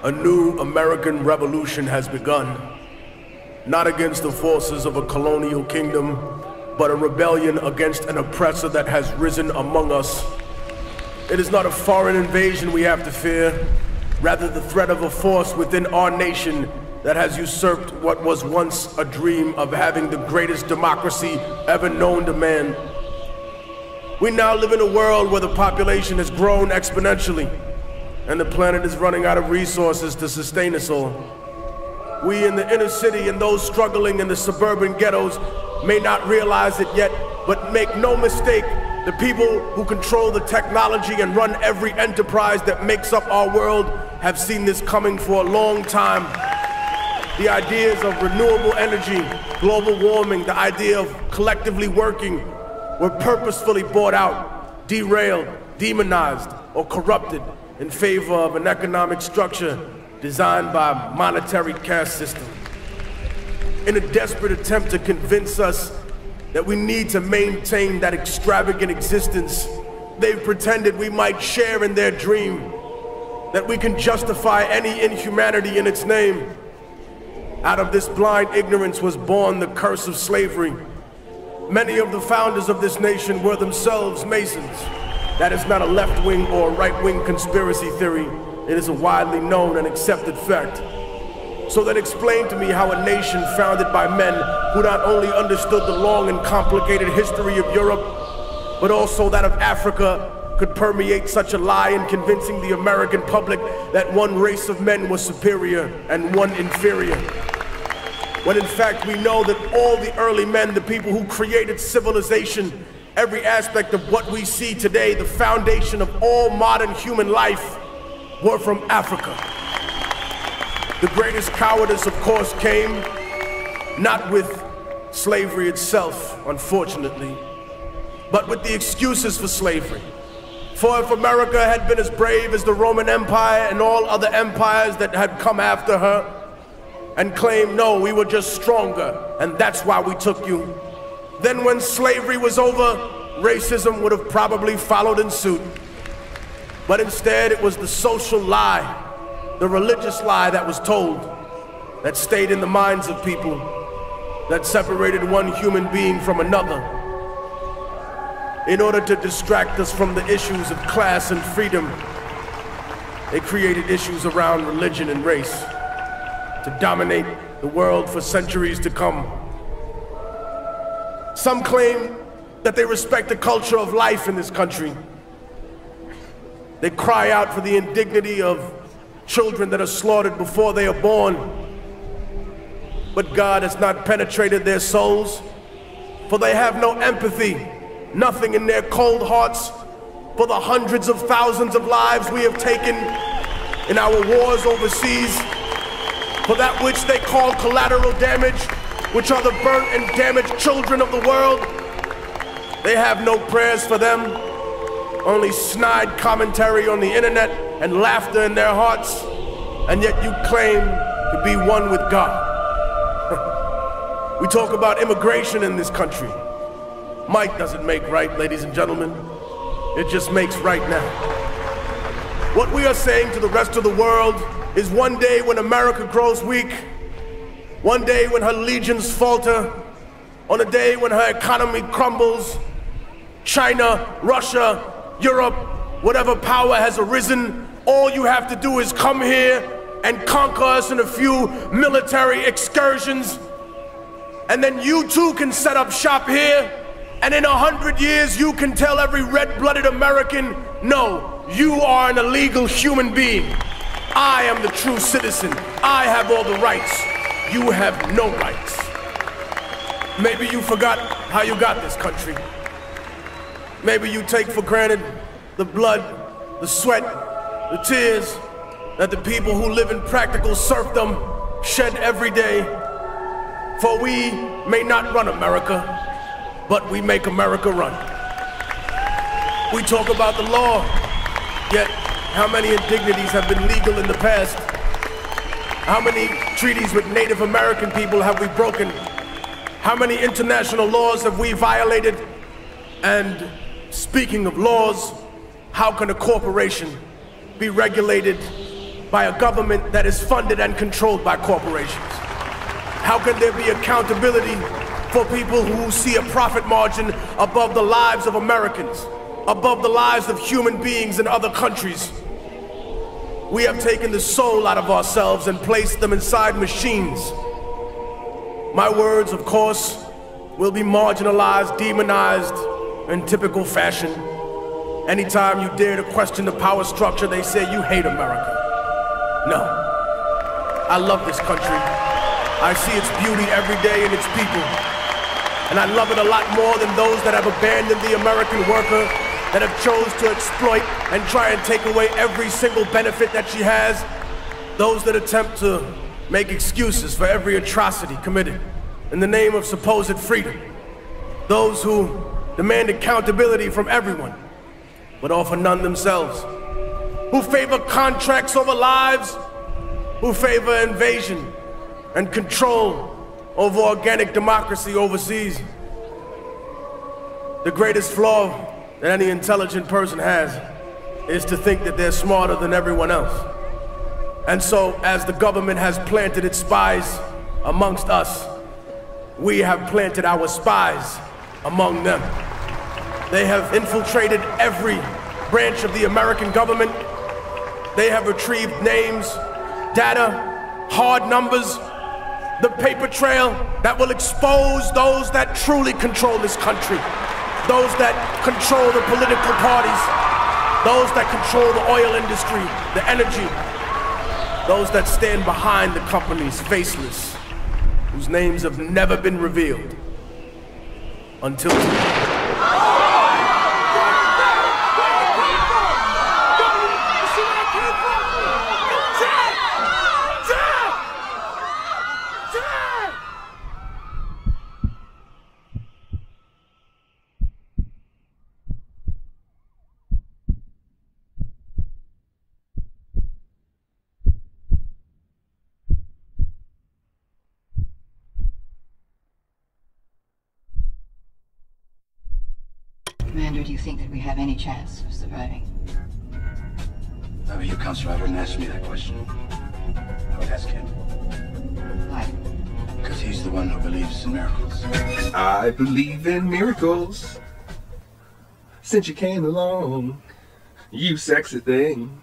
A new American revolution has begun, not against the forces of a colonial kingdom, but a rebellion against an oppressor that has risen among us. It is not a foreign invasion we have to fear, rather the threat of a force within our nation that has usurped what was once a dream of having the greatest democracy ever known to man. We now live in a world where the population has grown exponentially, and the planet is running out of resources to sustain us all. We in the inner city and those struggling in the suburban ghettos may not realize it yet, but make no mistake, the people who control the technology and run every enterprise that makes up our world have seen this coming for a long time. The ideas of renewable energy, global warming, the idea of collectively working were purposefully bought out, derailed, demonized, or corrupted in favor of an economic structure designed by a monetary caste system. In a desperate attempt to convince us that we need to maintain that extravagant existence, they've pretended we might share in their dream, that we can justify any inhumanity in its name. Out of this blind ignorance was born the curse of slavery. Many of the founders of this nation were themselves Masons. That is not a left-wing or right-wing conspiracy theory. It is a widely known and accepted fact. So then explain to me how a nation founded by men who not only understood the long and complicated history of Europe, but also that of Africa, could permeate such a lie in convincing the American public that one race of men was superior and one inferior. When in fact we know that all the early men, the people who created civilization, every aspect of what we see today, the foundation of all modern human life, were from Africa. The greatest cowardice, of course, came not with slavery itself, unfortunately, but with the excuses for slavery. For if America had been as brave as the Roman Empire and all other empires that had come after her, and claimed, no, we were just stronger, and that's why we took you, then when slavery was over, racism would have probably followed in suit. But instead, it was the social lie, the religious lie that was told, that stayed in the minds of people, that separated one human being from another, in order to distract us from the issues of class and freedom. They created issues around religion and race to dominate the world for centuries to come. Some claim that they respect the culture of life in this country. They cry out for the indignity of children that are slaughtered before they are born. But God has not penetrated their souls, for they have no empathy, nothing in their cold hearts for the hundreds of thousands of lives we have taken in our wars overseas, for that which they call collateral damage, which are the burnt and damaged children of the world. They have no prayers for them, only snide commentary on the internet and laughter in their hearts, and yet you claim to be one with God. We talk about immigration in this country. Might doesn't make right, ladies and gentlemen. It just makes right now. What we are saying to the rest of the world is one day when America grows weak, one day when her legions falter, on a day when her economy crumbles, China, Russia, Europe, whatever power has arisen, all you have to do is come here and conquer us in a few military excursions, and then you too can set up shop here, and in 100 years you can tell every red-blooded American, no, you are an illegal human being. I am the true citizen. I have all the rights. You have no rights. Maybe you forgot how you got this country. Maybe you take for granted the blood, the sweat, the tears that the people who live in practical serfdom shed every day. For we may not run America, but we make America run. We talk about the law, yet how many indignities have been legal in the past? How many treaties with Native American people have we broken? How many international laws have we violated? And speaking of laws, how can a corporation be regulated by a government that is funded and controlled by corporations? How can there be accountability for people who see a profit margin above the lives of Americans, above the lives of human beings in other countries? We have taken the soul out of ourselves and placed them inside machines. My words, of course, will be marginalized, demonized in typical fashion. Anytime you dare to question the power structure, they say you hate America. No. I love this country. I see its beauty every day in its people. And I love it a lot more than those that have abandoned the American worker, that have chose to exploit and try and take away every single benefit that she has. Those that attempt to make excuses for every atrocity committed in the name of supposed freedom. Those who demand accountability from everyone, but offer none themselves. Who favor contracts over lives, who favor invasion and control over organic democracy overseas. The greatest flaw that any intelligent person has is to think that they're smarter than everyone else. And so, as the government has planted its spies amongst us, we have planted our spies among them. They have infiltrated every branch of the American government. They have retrieved names, data, hard numbers, the paper trail that will expose those that truly control this country, those that control the political parties, those that control the oil industry, the energy, those that stand behind the companies, faceless, whose names have never been revealed until today. Commander, do you think that we have any chance of surviving? Whoever you comes from, I wouldn't ask me that question. I would ask him. Why? Because he's the one who believes in miracles. I believe in miracles. Since you came along, you sexy thing.